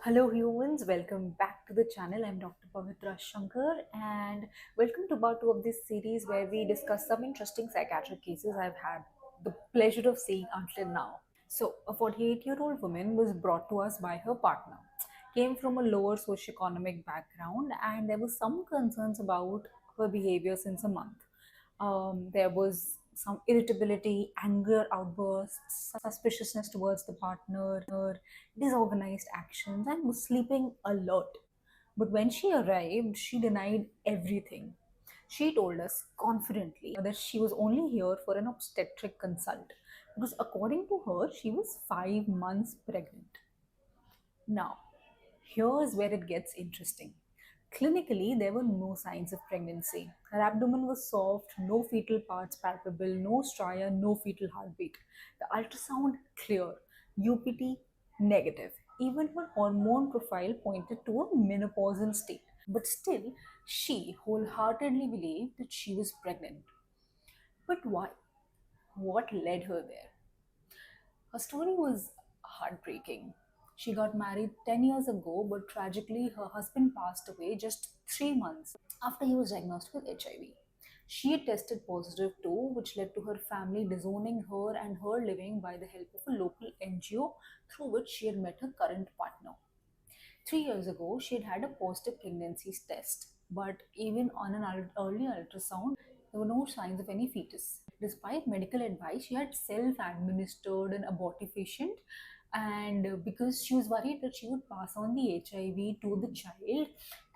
Hello humans, welcome back to the channel. I'm Dr. Pavitra Shankar and welcome to part 2 of this series where we discuss some interesting psychiatric cases I've had the pleasure of seeing until now. So, a 48-year-old woman was brought to us by her partner. Came from a lower socioeconomic background and there was some concerns about her behavior since a month. There was some irritability, anger outbursts, suspiciousness towards the partner, disorganized actions, and was sleeping a lot. But when she arrived, she denied everything. She told us confidently that she was only here for an obstetric consult because, according to her, she was 5 months pregnant. Now, here's where it gets interesting. Clinically, there were no signs of pregnancy. Her abdomen was soft, no fetal parts palpable, no stria, no fetal heartbeat. The ultrasound clear, UPT negative. Even her hormone profile pointed to a menopausal state. But still, she wholeheartedly believed that she was pregnant. But why? What led her there? Her story was heartbreaking. She got married 10 years ago, but tragically, her husband passed away just 3 months after he was diagnosed with HIV. She had tested positive too, which led to her family disowning her and her living by the help of a local NGO through which she had met her current partner. 3 years ago, she had had a positive pregnancy test, but even on an early ultrasound, there were no signs of any fetus. Despite medical advice, she had self administered an abortifacient, and because she was worried that she would pass on the HIV to the child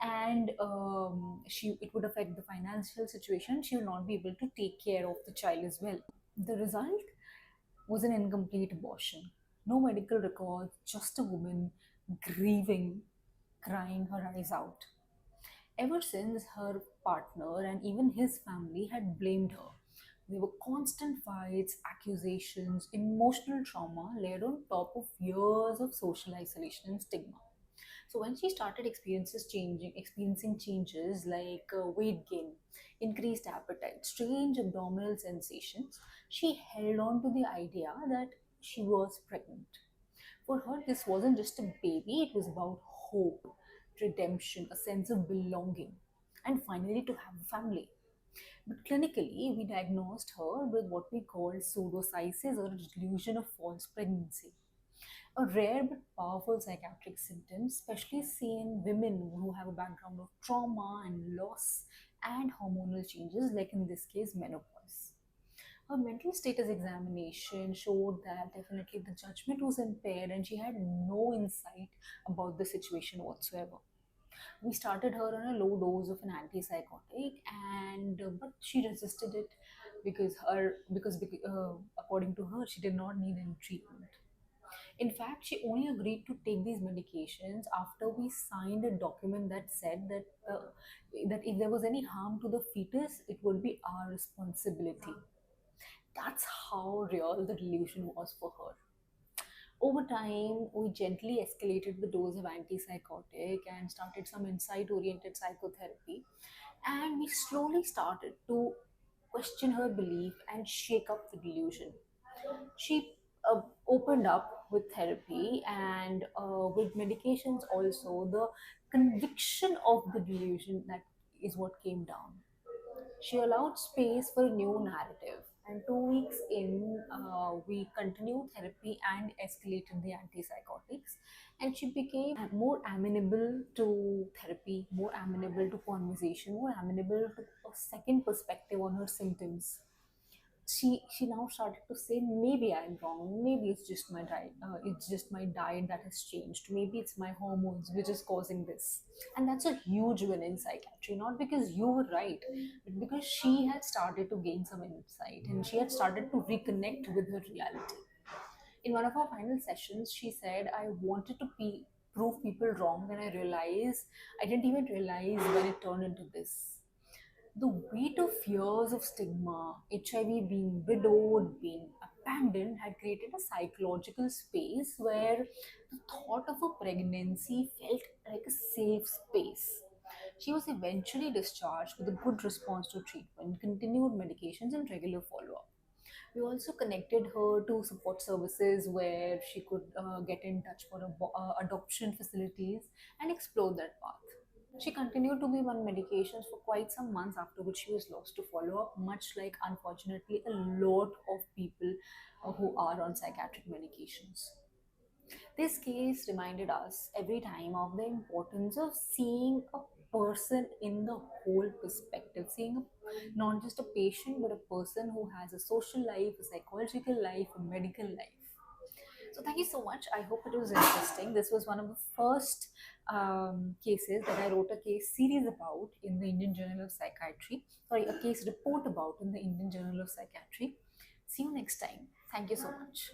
and it would affect the financial situation, she would not be able to take care of the child as well. The result was an incomplete abortion. No medical records, just a woman grieving, crying her eyes out. Ever since, her partner and even his family had blamed her. There were constant fights, accusations, emotional trauma layered on top of years of social isolation and stigma. So when she started experiencing changes like weight gain, increased appetite, strange abdominal sensations, she held on to the idea that she was pregnant. For her, this wasn't just a baby, it was about hope, redemption, a sense of belonging, and finally to have a family. But clinically, we diagnosed her with what we call pseudocyesis or a delusion of false pregnancy, a rare but powerful psychiatric symptom, especially seen in women who have a background of trauma and loss and hormonal changes, like in this case, menopause. Her mental status examination showed that definitely the judgment was impaired and she had no insight about the situation whatsoever. We started her on a low dose of an antipsychotic, and but she resisted it because according to her she did not need any treatment. In fact, she only agreed to take these medications after we signed a document that said that if there was any harm to the fetus, it would be our responsibility. That's how real the delusion was for her. Over time, we gently escalated the dose of antipsychotic and started some insight oriented psychotherapy. And we slowly started to question her belief and shake up the delusion. She opened up with therapy and with medications also. The conviction of the delusion, that is what came down. She allowed space for a new narrative. And 2 weeks in, we continued therapy and escalated the antipsychotics. And she became more amenable to therapy, more amenable to conversation, more amenable to a second perspective on her symptoms. She now started to say, maybe I'm wrong, maybe it's just my diet that has changed, maybe it's my hormones which is causing this. And that's a huge win in psychiatry, not because you were right, but because she had started to gain some insight and she had started to reconnect with her reality. In one of our final sessions, she said, I wanted to prove people wrong, and I didn't even realize when it turned into this. The weight of years of stigma, HIV, being widowed, being abandoned, had created a psychological space where the thought of a pregnancy felt like a safe space. She was eventually discharged with a good response to treatment, continued medications, and regular follow up. We also connected her to support services where she could get in touch for adoption facilities and explore that path. She continued to be on medications for quite some months, after which she was lost to follow up, much like, unfortunately, a lot of people who are on psychiatric medications. This case reminded us every time of the importance of seeing a person in the whole perspective, seeing not just a patient but a person who has a social life, a psychological life, a medical life. So thank you so much. I hope it was interesting. This was one of the first cases that I wrote a case series about in the Indian Journal of Psychiatry. Sorry, a case report about in the Indian Journal of Psychiatry. See you next time. Thank you so much.